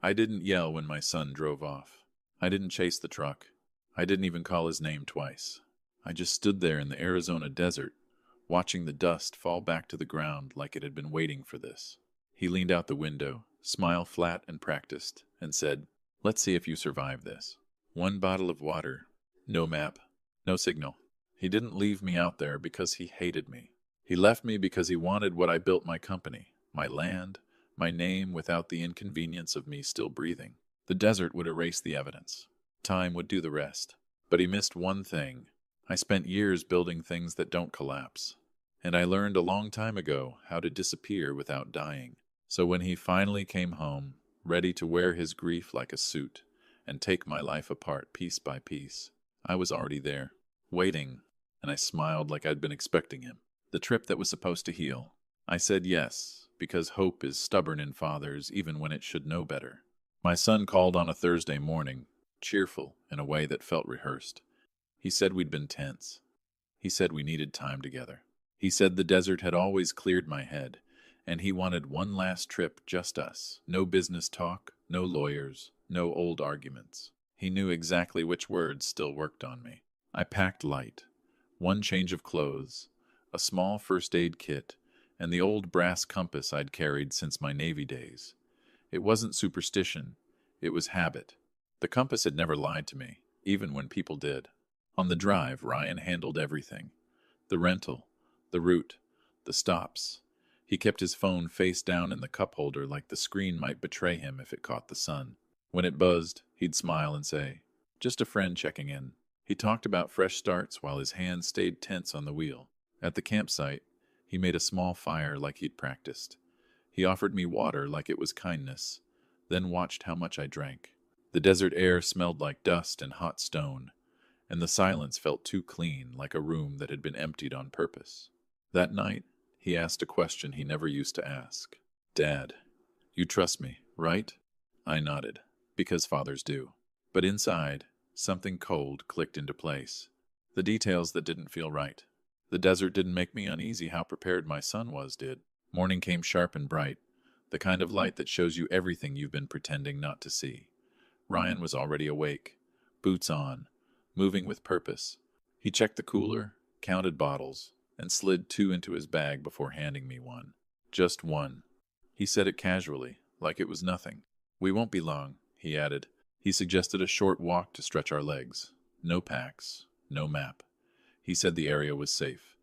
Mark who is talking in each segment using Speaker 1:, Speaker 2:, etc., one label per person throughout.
Speaker 1: I didn't yell when my son drove off. I didn't chase the truck. I didn't even call his name twice. I just stood there in the Arizona desert, watching the dust fall back to the ground like it had been waiting for this. He leaned out the window, smile flat and practiced, and said, "Let's see if you survive this." One bottle of water, no map, no signal. He didn't leave me out there because he hated me. He left me because he wanted what I built my company, my land, my name without the inconvenience of me still breathing. The desert would erase the evidence. Time would do the rest. But he missed one thing. I spent years building things that don't collapse. And I learned a long time ago how to disappear without dying. So when he finally came home, ready to wear his grief like a suit and take my life apart piece by piece, I was already there, waiting, and I smiled like I'd been expecting him. The trip that was supposed to heal. I said yes, because hope is stubborn in fathers even when it should know better. My son called on a Thursday morning, cheerful in a way that felt rehearsed. He said we'd been tense. He said we needed time together. He said the desert had always cleared my head, and he wanted one last trip, just us. No business talk, no lawyers, no old arguments. He knew exactly which words still worked on me. I packed light. One change of clothes, a small first aid kit, and the old brass compass I'd carried since my Navy days. It wasn't superstition, it was habit. The compass had never lied to me, even when people did. On the drive, Ryan handled everything. The rental, the route, the stops. He kept his phone face down in the cup holder like the screen might betray him if it caught the sun. When it buzzed, he'd smile and say, "Just a friend checking in." He talked about fresh starts while his hands stayed tense on the wheel. At the campsite, he made a small fire like he'd practiced. He offered me water like it was kindness, then watched how much I drank. The desert air smelled like dust and hot stone, and the silence felt too clean, like a room that had been emptied on purpose. That night, he asked a question he never used to ask. "Dad, you trust me, right?" I nodded, because fathers do. But inside, something cold clicked into place. The details that didn't feel right. The desert didn't make me uneasy. How prepared my son was did. Morning came sharp and bright, the kind of light that shows you everything you've been pretending not to see. Ryan was already awake, boots on, moving with purpose. He checked the cooler, counted bottles, and slid 2 into his bag before handing me one. "Just one." He said it casually, like it was nothing. "We won't be long," he added. He suggested a short walk to stretch our legs. No packs, no map. He said the area was safe.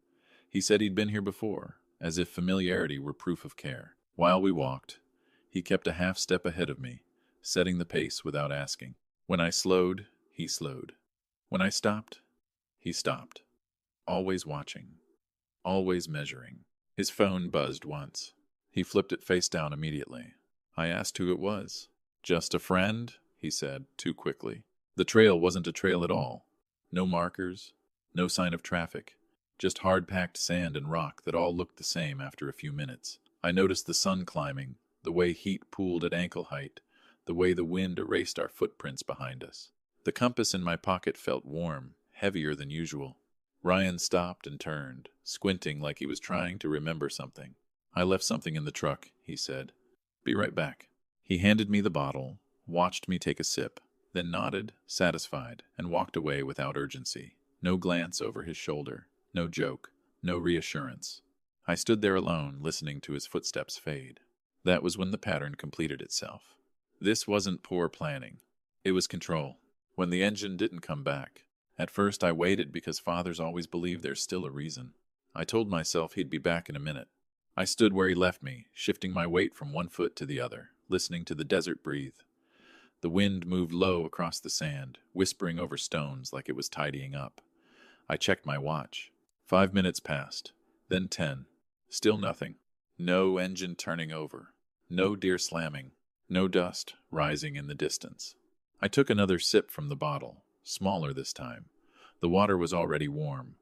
Speaker 1: He said he'd been here before, as if familiarity were proof of care. While we walked, he kept a half step ahead of me, setting the pace without asking. When I slowed, he slowed. When I stopped, he stopped. Always watching. Always measuring. His phone buzzed once. He flipped it face down immediately. I asked who it was. "Just a friend," he said, too quickly. The trail wasn't a trail at all. No markers, no sign of traffic. Just hard-packed sand and rock that all looked the same after a few minutes. I noticed the sun climbing, the way heat pooled at ankle height, the way the wind erased our footprints behind us. The compass in my pocket felt warm, heavier than usual. Ryan stopped and turned, squinting like he was trying to remember something. "I left something in the truck," he said. "Be right back." He handed me the bottle, watched me take a sip, then nodded, satisfied, and walked away without urgency. No glance over his shoulder, no joke, no reassurance. I stood there alone, listening to his footsteps fade. That was when the pattern completed itself. This wasn't poor planning. It was control. When the engine didn't come back, at first I waited because fathers always believe there's still a reason. I told myself he'd be back in a minute. I stood where he left me, shifting my weight from one foot to the other, listening to the desert breathe. The wind moved low across the sand, whispering over stones like it was tidying up. I checked my watch. 5 minutes passed, then 10. Still nothing. No engine turning over. No deer slamming. No dust rising in the distance. I took another sip from the bottle, smaller this time. The water was already warm.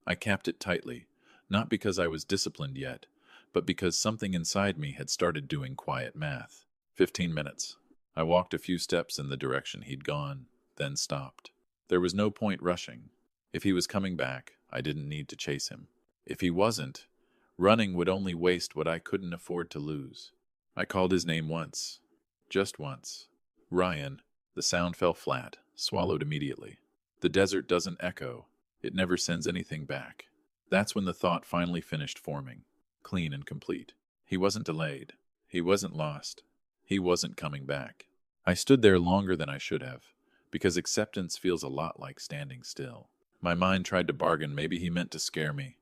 Speaker 1: I capped it tightly, not because I was disciplined yet, but because something inside me had started doing quiet math. 15 minutes. I walked a few steps in the direction he'd gone, then stopped. There was no point rushing. If he was coming back, I didn't need to chase him. If he wasn't, running would only waste what I couldn't afford to lose. I called his name once. Just once. Ryan. The sound fell flat, swallowed immediately. The desert doesn't echo. It never sends anything back. That's when the thought finally finished forming, clean and complete. He wasn't delayed. He wasn't lost. He wasn't coming back. I stood there longer than I should have, because acceptance feels a lot like standing still. My mind tried to bargain. Maybe he meant to scare me.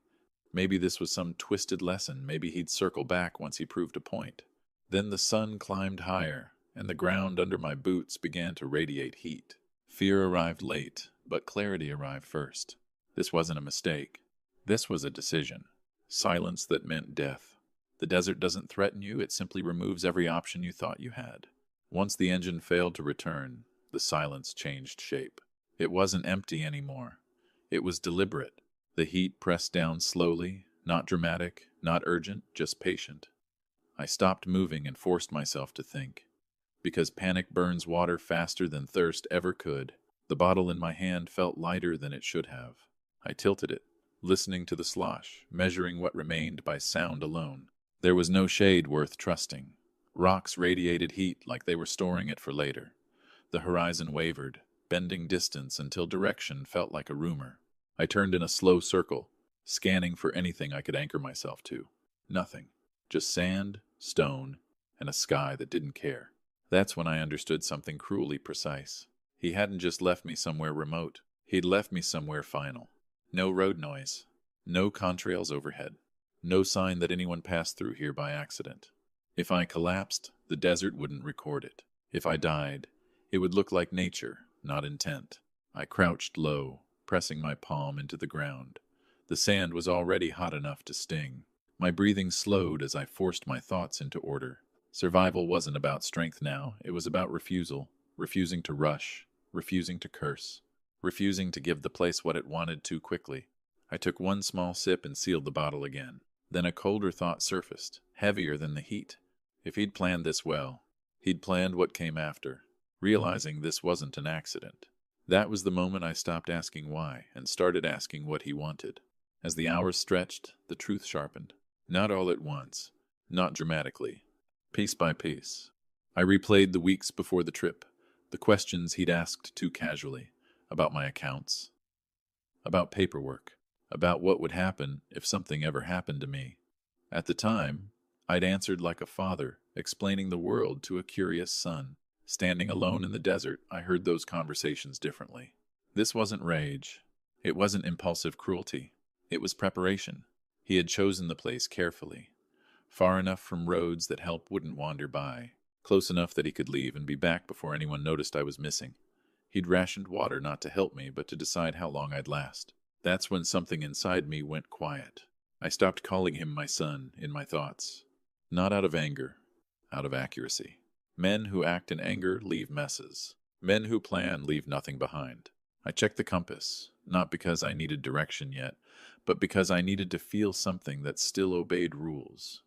Speaker 1: Maybe this was some twisted lesson. Maybe he'd circle back once he proved a point. Then the sun climbed higher, and the ground under my boots began to radiate heat. Fear arrived late, but clarity arrived first. This wasn't a mistake. This was a decision. Silence that meant death. The desert doesn't threaten you, it simply removes every option you thought you had. Once the engine failed to return, the silence changed shape. It wasn't empty anymore. It was deliberate. The heat pressed down slowly, not dramatic, not urgent, just patient. I stopped moving and forced myself to think. Because panic burns water faster than thirst ever could, the bottle in my hand felt lighter than it should have. I tilted it, listening to the slosh, measuring what remained by sound alone. There was no shade worth trusting. Rocks radiated heat like they were storing it for later. The horizon wavered, bending distance until direction felt like a rumor. I turned in a slow circle, scanning for anything I could anchor myself to. Nothing. Just sand, stone, and a sky that didn't care. That's when I understood something cruelly precise. He hadn't just left me somewhere remote. He'd left me somewhere final. No road noise. No contrails overhead. No sign that anyone passed through here by accident. If I collapsed, the desert wouldn't record it. If I died, it would look like nature, not intent. I crouched low, pressing my palm into the ground. The sand was already hot enough to sting. My breathing slowed as I forced my thoughts into order. Survival wasn't about strength now, it was about refusal. Refusing to rush, refusing to curse, refusing to give the place what it wanted too quickly. I took one small sip and sealed the bottle again. Then a colder thought surfaced, heavier than the heat. If he'd planned this well, he'd planned what came after, realizing this wasn't an accident. That was the moment I stopped asking why and started asking what he wanted. As the hours stretched, the truth sharpened. Not all at once, not dramatically, piece by piece. I replayed the weeks before the trip, the questions he'd asked too casually, about my accounts, about paperwork, about what would happen if something ever happened to me. At the time, I'd answered like a father, explaining the world to a curious son. Standing alone in the desert, I heard those conversations differently. This wasn't rage. It wasn't impulsive cruelty. It was preparation. He had chosen the place carefully, far enough from roads that help wouldn't wander by, close enough that he could leave and be back before anyone noticed I was missing. He'd rationed water not to help me, but to decide how long I'd last. That's when something inside me went quiet. I stopped calling him my son in my thoughts. Not out of anger, out of accuracy. Men who act in anger leave messes. Men who plan leave nothing behind. I checked the compass, not because I needed direction yet, but because I needed to feel something that still obeyed rules.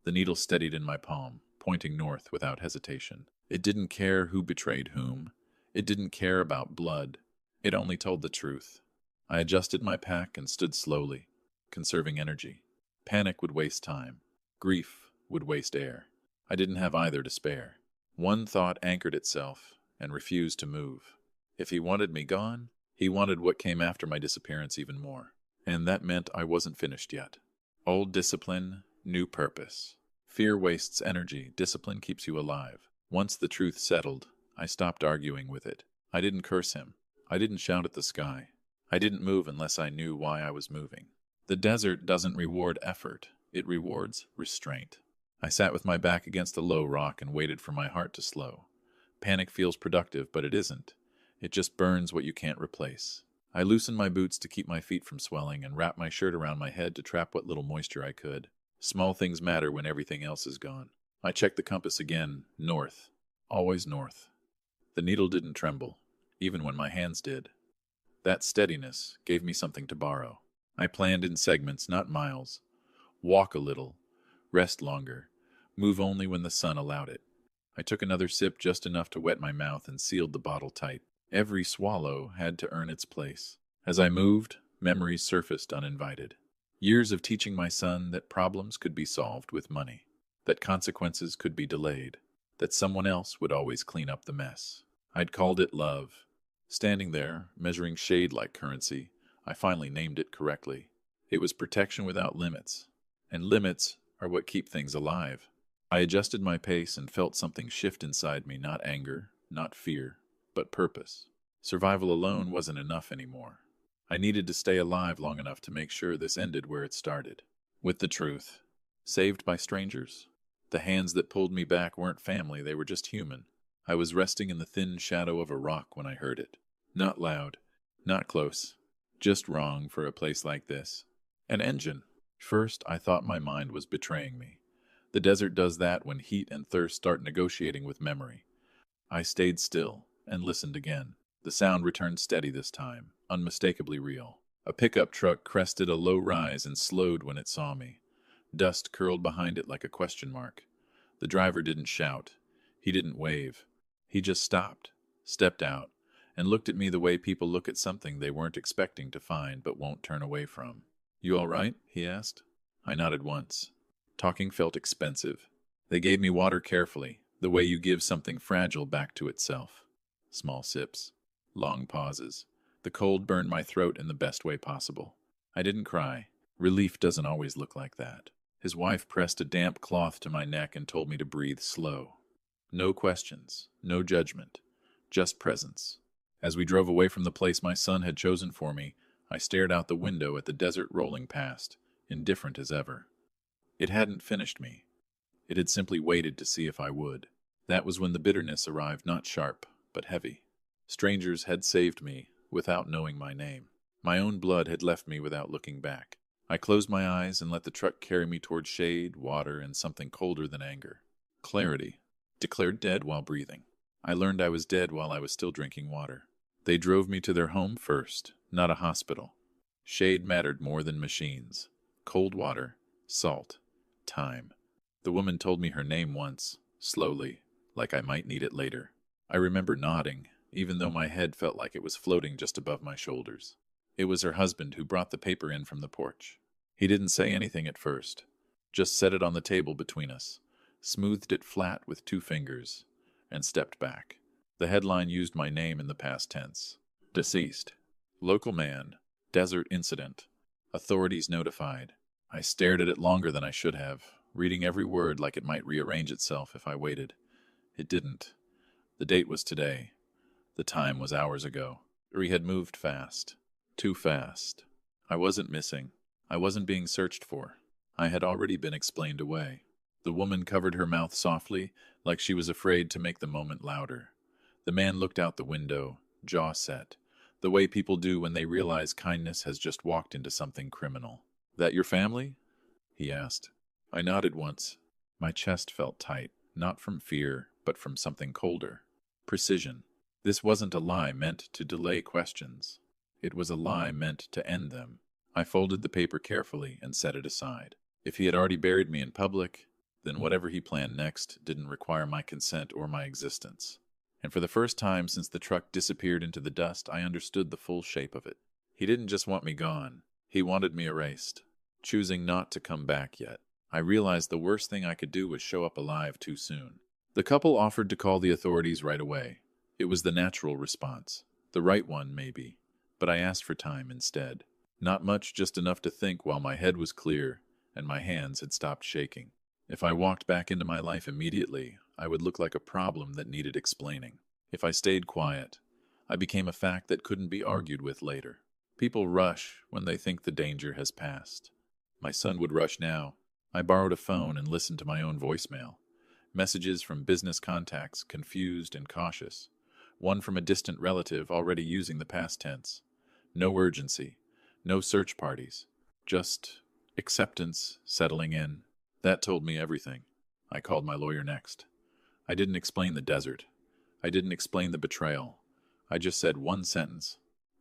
Speaker 1: The needle steadied in my palm, pointing north without hesitation. It didn't care who betrayed whom. It didn't care about blood. It only told the truth. I adjusted my pack and stood slowly, conserving energy. Panic would waste time. Grief would waste air. I didn't have either to spare. One thought anchored itself and refused to move. If he wanted me gone, he wanted what came after my disappearance even more. And that meant I wasn't finished yet. Old discipline, new purpose. Fear wastes energy, discipline keeps you alive. Once the truth settled, I stopped arguing with it. I didn't curse him. I didn't shout at the sky. I didn't move unless I knew why I was moving. The desert doesn't reward effort, it rewards restraint. I sat with my back against a low rock and waited for my heart to slow. Panic feels productive, but it isn't. It just burns what you can't replace. I loosened my boots to keep my feet from swelling and wrapped my shirt around my head to trap what little moisture I could. Small things matter when everything else is gone. I checked the compass again, north. Always north. The needle didn't tremble, even when my hands did. That steadiness gave me something to borrow. I planned in segments, not miles. Walk a little, rest longer, move only when the sun allowed it. I took another sip, just enough to wet my mouth, and sealed the bottle tight. Every swallow had to earn its place. As I moved, memories surfaced uninvited. Years of teaching my son that problems could be solved with money, that consequences could be delayed, that someone else would always clean up the mess. I'd called it love. Standing there, measuring shade like currency, I finally named it correctly. It was protection without limits, and limits are what keep things alive. I adjusted my pace and felt something shift inside me, not anger, not fear, but purpose. Survival alone wasn't enough anymore. I needed to stay alive long enough to make sure this ended where it started, with the truth. Saved by strangers. The hands that pulled me back weren't family, they were just human. I was resting in the thin shadow of a rock when I heard it. Not loud, not close, just wrong for a place like this. An engine. First, I thought my mind was betraying me. The desert does that when heat and thirst start negotiating with memory. I stayed still and listened again. The sound returned steady this time, unmistakably real. A pickup truck crested a low rise and slowed when it saw me. Dust curled behind it like a question mark. The driver didn't shout. He didn't wave. He just stopped, stepped out, and looked at me the way people look at something they weren't expecting to find but won't turn away from. "You all right?" he asked. I nodded once. Talking felt expensive. They gave me water carefully, the way you give something fragile back to itself. Small sips. Long pauses. The cold burned my throat in the best way possible. I didn't cry. Relief doesn't always look like that. His wife pressed a damp cloth to my neck and told me to breathe slow. No questions, no judgment, just presence. As we drove away from the place my son had chosen for me, I stared out the window at the desert rolling past, indifferent as ever. It hadn't finished me. It had simply waited to see if I would. That was when the bitterness arrived, not sharp, but heavy. Strangers had saved me without knowing my name. My own blood had left me without looking back. I closed my eyes and let the truck carry me toward shade, water, and something colder than anger. Clarity. Declared dead while breathing. I learned I was dead while I was still drinking water. They drove me to their home first, not a hospital. Shade mattered more than machines. Cold water, salt, time. The woman told me her name once, slowly, like I might need it later. I remember nodding, even though my head felt like it was floating just above my shoulders. It was her husband who brought the paper in from the porch. He didn't say anything at first, just set it on the table between us, smoothed it flat with 2 fingers, and stepped back. The headline used my name in the past tense. Deceased. Local man. Desert incident. Authorities notified. I stared at it longer than I should have, reading every word like it might rearrange itself if I waited. It didn't. The date was today. The time was hours ago. We had moved fast. Too fast. I wasn't missing. I wasn't being searched for. I had already been explained away. The woman covered her mouth softly, like she was afraid to make the moment louder. The man looked out the window, jaw set, the way people do when they realize kindness has just walked into something criminal. "That your family?" he asked. I nodded once. My chest felt tight, not from fear, but from something colder. Precision. This wasn't a lie meant to delay questions. It was a lie meant to end them. I folded the paper carefully and set it aside. If he had already buried me in public, then whatever he planned next didn't require my consent or my existence. And for the first time since the truck disappeared into the dust, I understood the full shape of it. He didn't just want me gone. He wanted me erased, choosing not to come back yet. I realized the worst thing I could do was show up alive too soon. The couple offered to call the authorities right away. It was the natural response. The right one, maybe. But I asked for time instead. Not much, just enough to think while my head was clear and my hands had stopped shaking. If I walked back into my life immediately, I would look like a problem that needed explaining. If I stayed quiet, I became a fact that couldn't be argued with later. People rush when they think the danger has passed. My son would rush now. I borrowed a phone and listened to my own voicemail. Messages from business contacts, confused and cautious. One from a distant relative already using the past tense. No urgency. No search parties. Just acceptance settling in. That told me everything. I called my lawyer next. I didn't explain the desert. I didn't explain the betrayal. I just said one sentence.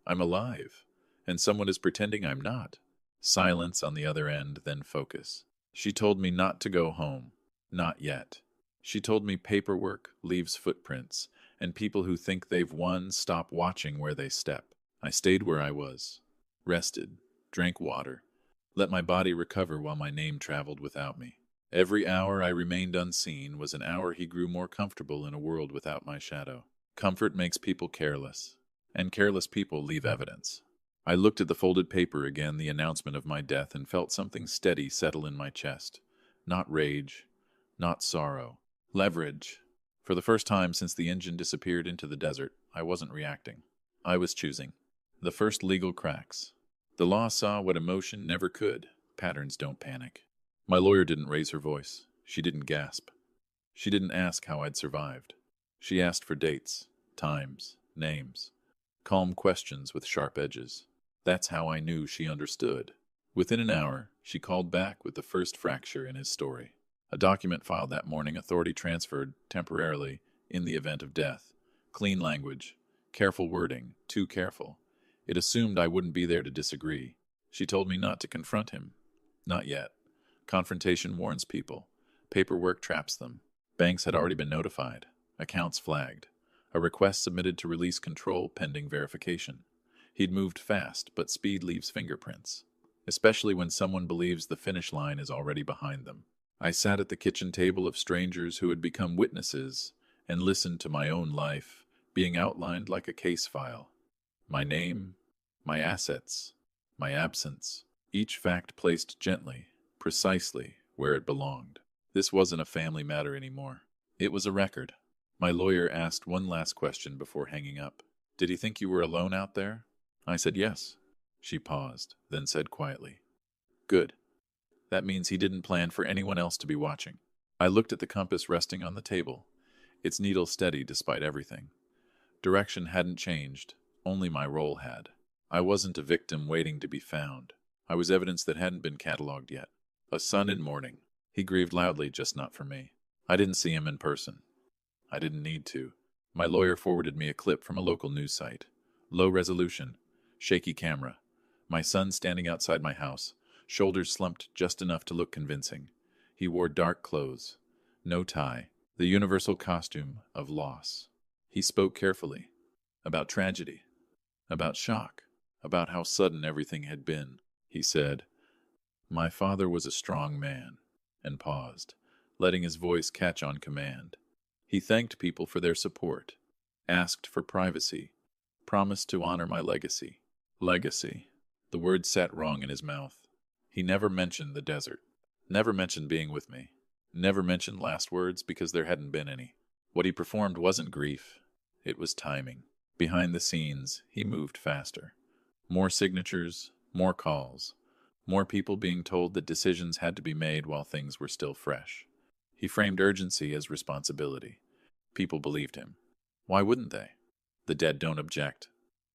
Speaker 1: I'm alive, and someone is pretending I'm not. Silence on the other end, then focus. She told me not to go home. Not yet. She told me paperwork leaves footprints, and people who think they've won stop watching where they step. I stayed where I was. Rested. Drank water. Let my body recover while my name traveled without me. Every hour I remained unseen was an hour he grew more comfortable in a world without my shadow. Comfort makes people careless, and careless people leave evidence. I looked at the folded paper again, the announcement of my death, and felt something steady settle in my chest. Not rage, not sorrow. Leverage. For the first time since the engine disappeared into the desert, I wasn't reacting. I was choosing. The first legal cracks. The law saw what emotion never could. Patterns don't panic. My lawyer didn't raise her voice. She didn't gasp. She didn't ask how I'd survived. She asked for dates, times, names. Calm questions with sharp edges. That's how I knew she understood. Within an hour, she called back with the first fracture in his story. A document filed that morning, authority transferred, temporarily, in the event of death. Clean language. Careful wording. Too careful. It assumed I wouldn't be there to disagree. She told me not to confront him. Not yet. Confrontation warns people. Paperwork traps them. Banks had already been notified. Accounts flagged. A request submitted to release control pending verification. He'd moved fast, but speed leaves fingerprints, especially when someone believes the finish line is already behind them. I sat at the kitchen table of strangers who had become witnesses and listened to my own life being outlined like a case file. My name, my assets, my absence, each fact placed gently, precisely where it belonged. This wasn't a family matter anymore. It was a record. My lawyer asked one last question before hanging up. Did he think you were alone out there? I said yes. She paused, then said quietly, Good. That means he didn't plan for anyone else to be watching. I looked at the compass resting on the table, its needle steady despite everything. Direction hadn't changed, only my role had. I wasn't a victim waiting to be found. I was evidence that hadn't been catalogued yet. A son in mourning. He grieved loudly, just not for me. I didn't see him in person. I didn't need to. My lawyer forwarded me a clip from a local news site. Low resolution. Shaky camera. My son standing outside my house, shoulders slumped just enough to look convincing. He wore dark clothes. No tie. The universal costume of loss. He spoke carefully. About tragedy. About shock. About how sudden everything had been. He said, My father was a strong man, and paused, letting his voice catch on command. He thanked people for their support, asked for privacy, promised to honor my legacy. Legacy. The word sat wrong in his mouth. He never mentioned the desert, never mentioned being with me, never mentioned last words because there hadn't been any. What he performed wasn't grief, it was timing. Behind the scenes, he moved faster. More signatures, more calls, more people being told that decisions had to be made while things were still fresh. He framed urgency as responsibility. People believed him. Why wouldn't they? The dead don't object.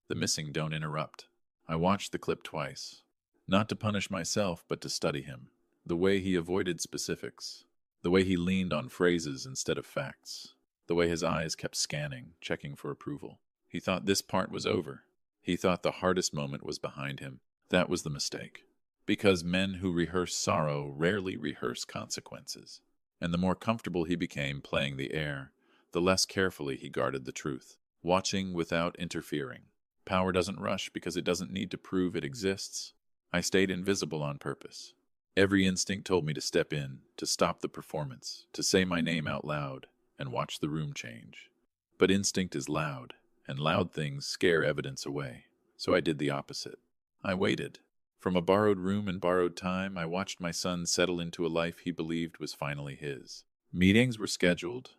Speaker 1: The missing don't interrupt. I watched the clip twice. Not to punish myself, but to study him. The way he avoided specifics. The way he leaned on phrases instead of facts. The way his eyes kept scanning, checking for approval. He thought this part was over. He thought the hardest moment was behind him. That was the mistake. Because men who rehearse sorrow rarely rehearse consequences. And the more comfortable he became playing the air, the less carefully he guarded the truth. Watching without interfering. Power doesn't rush because it doesn't need to prove it exists. I stayed invisible on purpose. Every instinct told me to step in, to stop the performance, to say my name out loud, and watch the room change. But instinct is loud, and loud things scare evidence away. So I did the opposite. I waited. From a borrowed room and borrowed time, I watched my son settle into a life he believed was finally his. Meetings were scheduled.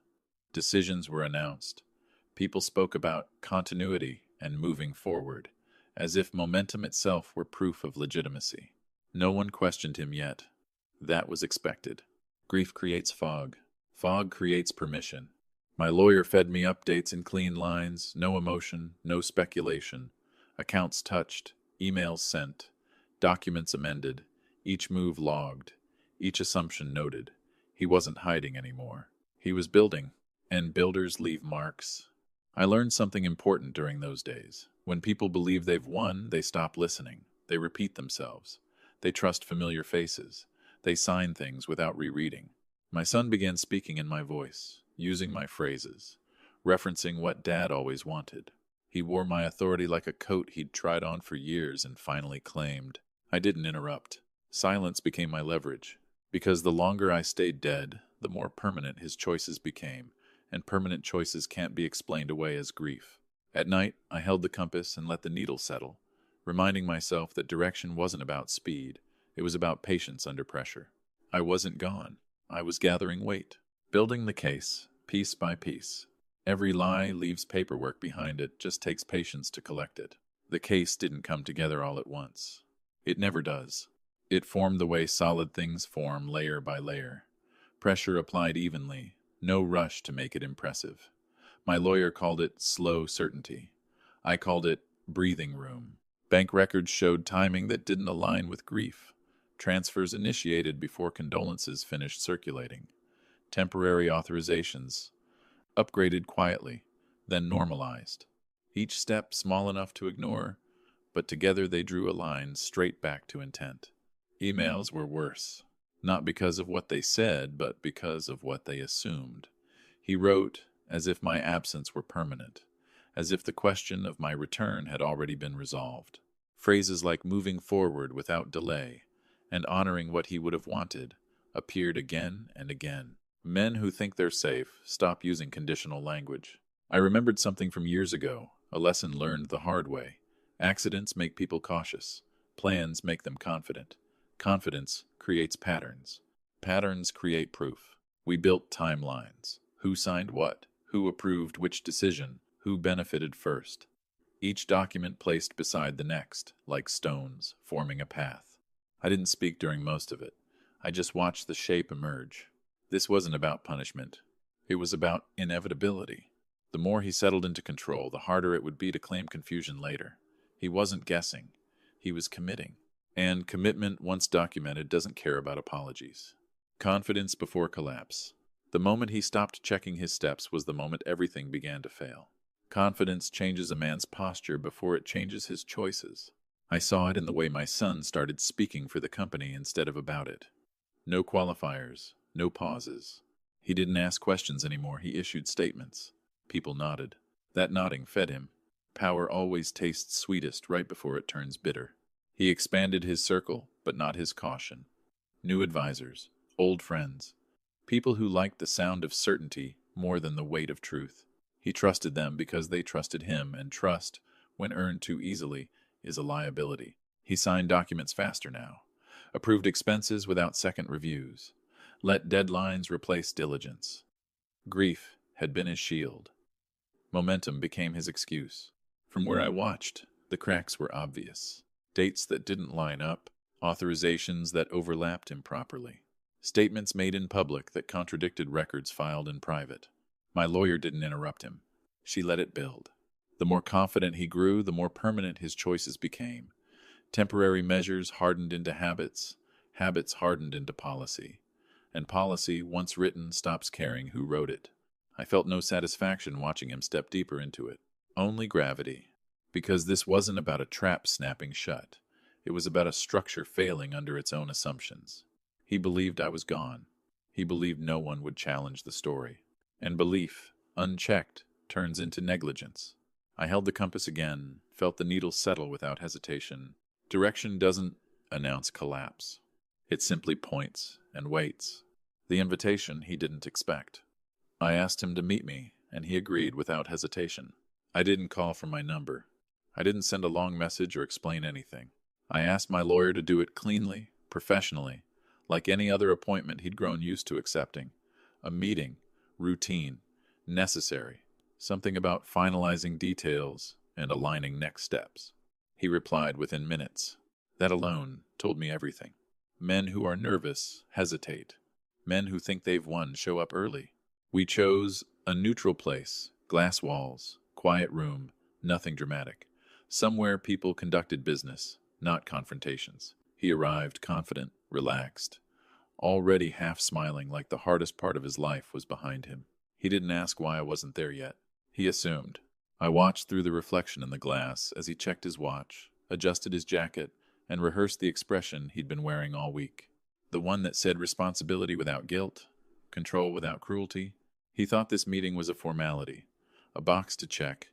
Speaker 1: Decisions were announced. People spoke about continuity and moving forward, as if momentum itself were proof of legitimacy. No one questioned him yet. That was expected. Grief creates fog. Fog creates permission. My lawyer fed me updates in clean lines, no emotion, no speculation. Accounts touched, emails sent, documents amended, each move logged, each assumption noted. He wasn't hiding anymore. He was building, and builders leave marks. I learned something important during those days. When people believe they've won, they stop listening. They repeat themselves. They trust familiar faces. They sign things without rereading. My son began speaking in my voice, using my phrases, referencing what Dad always wanted. He wore my authority like a coat he'd tried on for years and finally claimed. I didn't interrupt. Silence became my leverage. Because the longer I stayed dead, the more permanent his choices became, and permanent choices can't be explained away as grief. At night, I held the compass and let the needle settle, reminding myself that direction wasn't about speed, it was about patience under pressure. I wasn't gone. I was gathering weight, building the case, piece by piece. Every lie leaves paperwork behind it, just takes patience to collect it. The case didn't come together all at once. It never does. It formed the way solid things form, layer by layer. Pressure applied evenly, no rush to make it impressive. My lawyer called it slow certainty. I called it breathing room. Bank records showed timing that didn't align with grief. Transfers initiated before condolences finished circulating. Temporary authorizations upgraded quietly, then normalized. Each step small enough to ignore, but together they drew a line straight back to intent. Emails were worse, not because of what they said, but because of what they assumed. He wrote as if my absence were permanent, as if the question of my return had already been resolved. Phrases like moving forward without delay and honoring what he would have wanted appeared again and again. Men who think they're safe stop using conditional language. I remembered something from years ago, a lesson learned the hard way. Accidents make people cautious. Plans make them confident. Confidence creates patterns. Patterns create proof. We built timelines. Who signed what? Who approved which decision? Who benefited first? Each document placed beside the next, like stones, forming a path. I didn't speak during most of it. I just watched the shape emerge. This wasn't about punishment. It was about inevitability. The more he settled into control, the harder it would be to claim confusion later. He wasn't guessing. He was committing. And commitment, once documented, doesn't care about apologies. Confidence before collapse. The moment he stopped checking his steps was the moment everything began to fail. Confidence changes a man's posture before it changes his choices. I saw it in the way my son started speaking for the company instead of about it. No qualifiers, no pauses. He didn't ask questions anymore, he issued statements. People nodded. That nodding fed him. Power always tastes sweetest right before it turns bitter. He expanded his circle, but not his caution. New advisors, old friends, people who liked the sound of certainty more than the weight of truth. He trusted them because they trusted him, and trust, when earned too easily, is a liability. He signed documents faster now, approved expenses without second reviews, let deadlines replace diligence. Grief had been his shield. Momentum became his excuse. From where I watched, the cracks were obvious. Dates that didn't line up, authorizations that overlapped improperly, statements made in public that contradicted records filed in private. My lawyer didn't interrupt him. She let it build. The more confident he grew, the more permanent his choices became. Temporary measures hardened into habits, habits hardened into policy, and policy, once written, stops caring who wrote it. I felt no satisfaction watching him step deeper into it. Only gravity. Because this wasn't about a trap snapping shut. It was about a structure failing under its own assumptions. He believed I was gone. He believed no one would challenge the story. And belief, unchecked, turns into negligence. I held the compass again, felt the needle settle without hesitation. Direction doesn't announce collapse. It simply points and waits. The invitation he didn't expect. I asked him to meet me, and he agreed without hesitation. I didn't call for my number. I didn't send a long message or explain anything. I asked my lawyer to do it cleanly, professionally, like any other appointment he'd grown used to accepting. A meeting, routine, necessary, something about finalizing details and aligning next steps. He replied within minutes. That alone told me everything. Men who are nervous hesitate. Men who think they've won show up early. We chose a neutral place, glass walls, quiet room, nothing dramatic. Somewhere people conducted business, not confrontations. He arrived confident, relaxed, already half smiling like the hardest part of his life was behind him. He didn't ask why I wasn't there yet. He assumed. I watched through the reflection in the glass as he checked his watch, adjusted his jacket, and rehearsed the expression he'd been wearing all week. The one that said responsibility without guilt, control without cruelty. He thought this meeting was a formality, a box to check,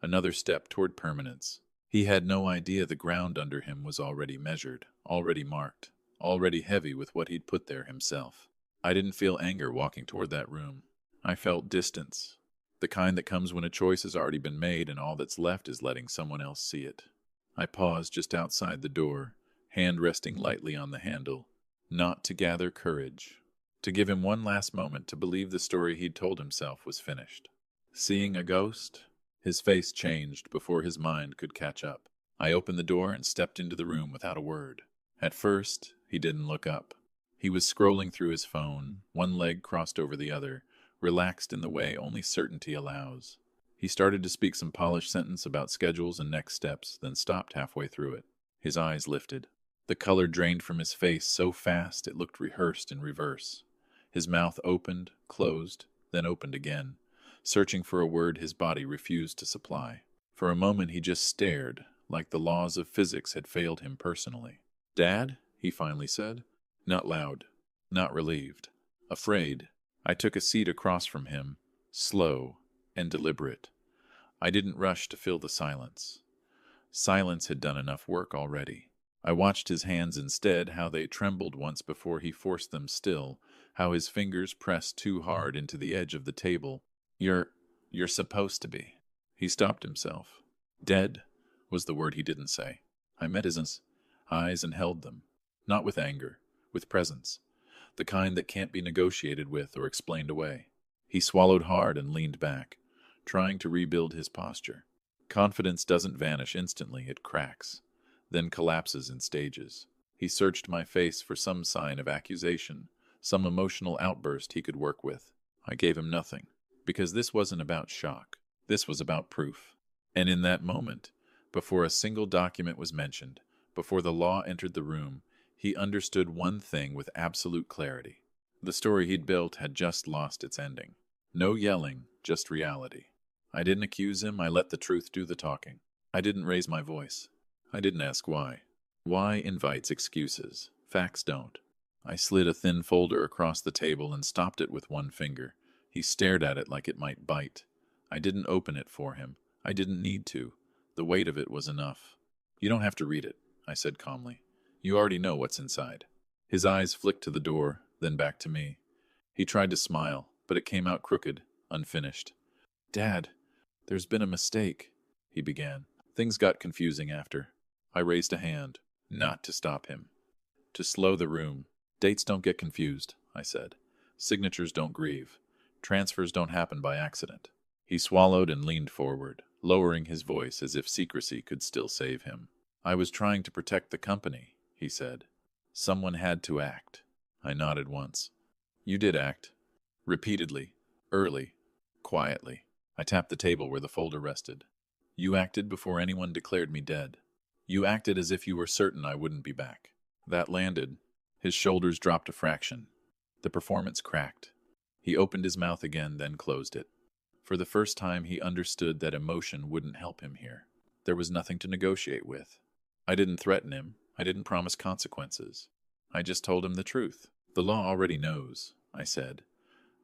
Speaker 1: another step toward permanence. He had no idea the ground under him was already measured, already marked. already heavy with what he'd put there himself. I didn't feel anger walking toward that room. I felt distance, the kind that comes when a choice has already been made and all that's left is letting someone else see it. I paused just outside the door, hand resting lightly on the handle, not to gather courage, to give him one last moment to believe the story he'd told himself was finished. Seeing a ghost? His face changed before his mind could catch up. I opened the door and stepped into the room without a word. At first, he didn't look up. He was scrolling through his phone, one leg crossed over the other, relaxed in the way only certainty allows. He started to speak some polished sentence about schedules and next steps, then stopped halfway through it. His eyes lifted. The color drained from his face so fast it looked rehearsed in reverse. His mouth opened, closed, then opened again, searching for a word his body refused to supply. For a moment he just stared, like the laws of physics had failed him personally. "Dad?" he finally said. Not loud, not relieved. Afraid. I took a seat across from him, slow and deliberate. I didn't rush to fill the silence. Silence had done enough work already. I watched his hands instead, how they trembled once before he forced them still, how his fingers pressed too hard into the edge of the table. You're supposed to be." He stopped himself. "Dead" was the word he didn't say. I met his eyes and held them, not with anger, with presence, the kind that can't be negotiated with or explained away. He swallowed hard and leaned back, trying to rebuild his posture. Confidence doesn't vanish instantly, it cracks, then collapses in stages. He searched my face for some sign of accusation, some emotional outburst he could work with. I gave him nothing, because this wasn't about shock. This was about proof. And in that moment, before a single document was mentioned, before the law entered the room, he understood one thing with absolute clarity. The story he'd built had just lost its ending. No yelling, just reality. I didn't accuse him, I let the truth do the talking. I didn't raise my voice. I didn't ask why. Why invites excuses. Facts don't. I slid a thin folder across the table and stopped it with one finger. He stared at it like it might bite. I didn't open it for him. I didn't need to. The weight of it was enough. "You don't have to read it," I said calmly. "You already know what's inside." His eyes flicked to the door, then back to me. He tried to smile, but it came out crooked, unfinished. "Dad, there's been a mistake," he began. Things got confusing after. I raised a hand, not to stop him, to slow the room. "Dates don't get confused," I said. "Signatures don't grieve. Transfers don't happen by accident." He swallowed and leaned forward, lowering his voice as if secrecy could still save him. "I was trying to protect the company," he said. "Someone had to act." I nodded once. "You did act. Repeatedly. Early. Quietly." I tapped the table where the folder rested. "You acted before anyone declared me dead. You acted as if you were certain I wouldn't be back." That landed. His shoulders dropped a fraction. The performance cracked. He opened his mouth again, then closed it. For the first time, he understood that emotion wouldn't help him here. There was nothing to negotiate with. I didn't threaten him. I didn't promise consequences. I just told him the truth. "The law already knows," I said.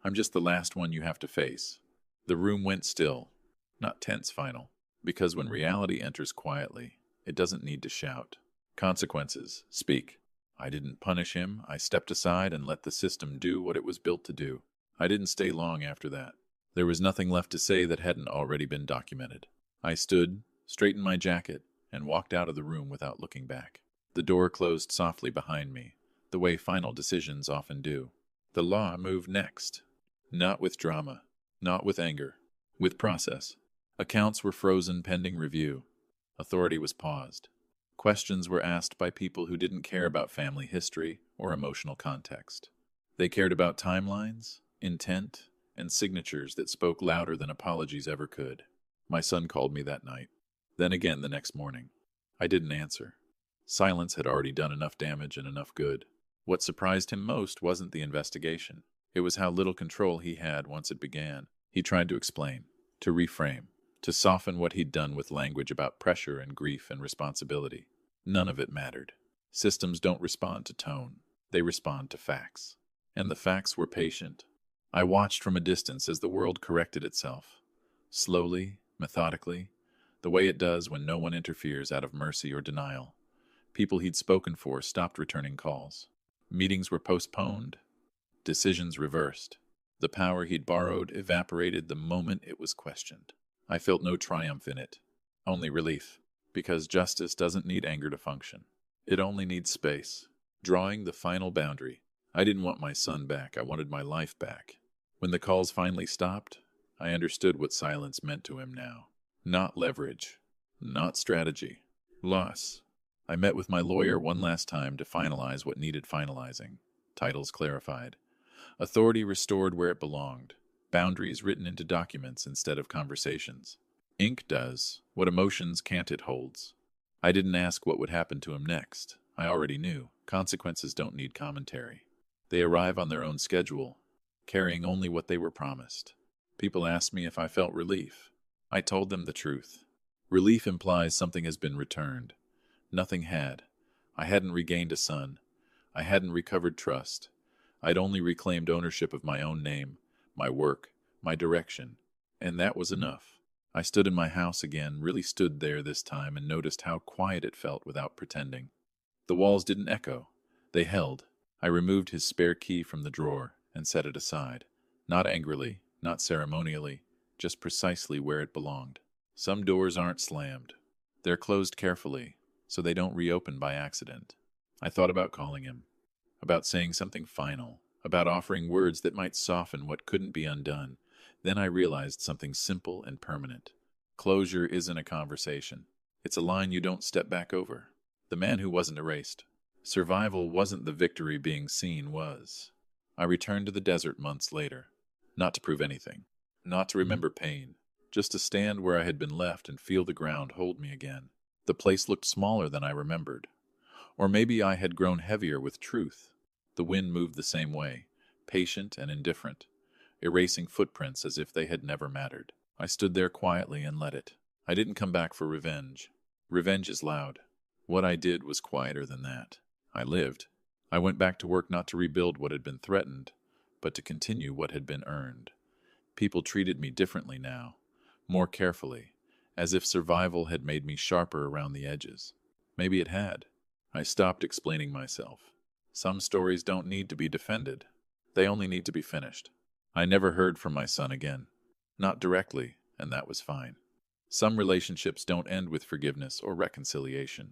Speaker 1: "I'm just the last one you have to face." The room went still, not tense final, because when reality enters quietly, it doesn't need to shout. Consequences, speak. I didn't punish him. I stepped aside and let the system do what it was built to do. I didn't stay long after that. There was nothing left to say that hadn't already been documented. I stood, straightened my jacket, and walked out of the room without looking back. The door closed softly behind me, the way final decisions often do. The law moved next. Not with drama, not with anger, with process. Accounts were frozen pending review. Authority was paused. Questions were asked by people who didn't care about family history or emotional context. They cared about timelines, intent, and signatures that spoke louder than apologies ever could. My son called me that night. Then again the next morning. I didn't answer. Silence had already done enough damage and enough good. What surprised him most wasn't the investigation. It was how little control he had once it began. He tried to explain, to reframe, to soften what he'd done with language about pressure and grief and responsibility. None of it mattered. Systems don't respond to tone. They respond to facts. And the facts were patient. I watched from a distance as the world corrected itself. Slowly, methodically, the way it does when no one interferes out of mercy or denial. People he'd spoken for stopped returning calls. Meetings were postponed, decisions reversed. The power he'd borrowed evaporated the moment it was questioned. I felt no triumph in it, only relief, because justice doesn't need anger to function. It only needs space. Drawing the final boundary. I didn't want my son back, I wanted my life back. When the calls finally stopped, I understood what silence meant to him now. Not leverage, not strategy, loss. I met with my lawyer one last time to finalize what needed finalizing. Titles clarified. Authority restored where it belonged. Boundaries written into documents instead of conversations. Ink does what emotions can't. It holds. I didn't ask what would happen to him next. I already knew. Consequences don't need commentary. They arrive on their own schedule, carrying only what they were promised. People asked me if I felt relief. I told them the truth. Relief implies something has been returned. Nothing had. I hadn't regained a son. I hadn't recovered trust. I'd only reclaimed ownership of my own name, my work, my direction. And that was enough. I stood in my house again, really stood there this time, and noticed how quiet it felt without pretending. The walls didn't echo. They held. I removed his spare key from the drawer and set it aside. Not angrily, not ceremonially, just precisely where it belonged. Some doors aren't slammed. They're closed carefully, so they don't reopen by accident. I thought about calling him, about saying something final, about offering words that might soften what couldn't be undone. Then I realized something simple and permanent. Closure isn't a conversation. It's a line you don't step back over. The man who wasn't erased. Survival wasn't the victory being seen was. I returned to the desert months later, not to prove anything, not to remember pain, just to stand where I had been left and feel the ground hold me again. The place looked smaller than I remembered. Or maybe I had grown heavier with truth. The wind moved the same way, patient and indifferent, erasing footprints as if they had never mattered. I stood there quietly and let it. I didn't come back for revenge. Revenge is loud. What I did was quieter than that. I lived. I went back to work not to rebuild what had been threatened, but to continue what had been earned. People treated me differently now, more carefully, as if survival had made me sharper around the edges. Maybe it had. I stopped explaining myself. Some stories don't need to be defended. They only need to be finished. I never heard from my son again. Not directly, and that was fine. Some relationships don't end with forgiveness or reconciliation.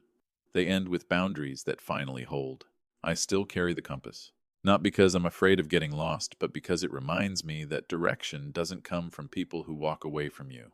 Speaker 1: They end with boundaries that finally hold. I still carry the compass. Not because I'm afraid of getting lost, but because it reminds me that direction doesn't come from people who walk away from you.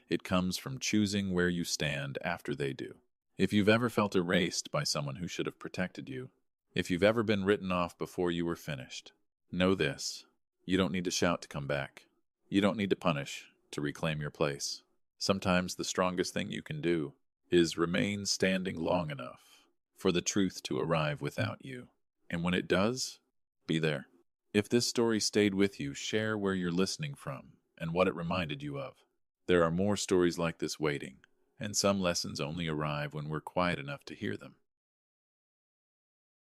Speaker 1: It comes from choosing where you stand after they do. If you've ever felt erased by someone who should have protected you, if you've ever been written off before you were finished, know this. You don't need to shout to come back. You don't need to punish to reclaim your place. Sometimes the strongest thing you can do is remain standing long enough for the truth to arrive without you. And when it does, be there. If this story stayed with you, share where you're listening from and what it reminded you of. There are more stories like this waiting, and some lessons only arrive when we're quiet enough to hear them.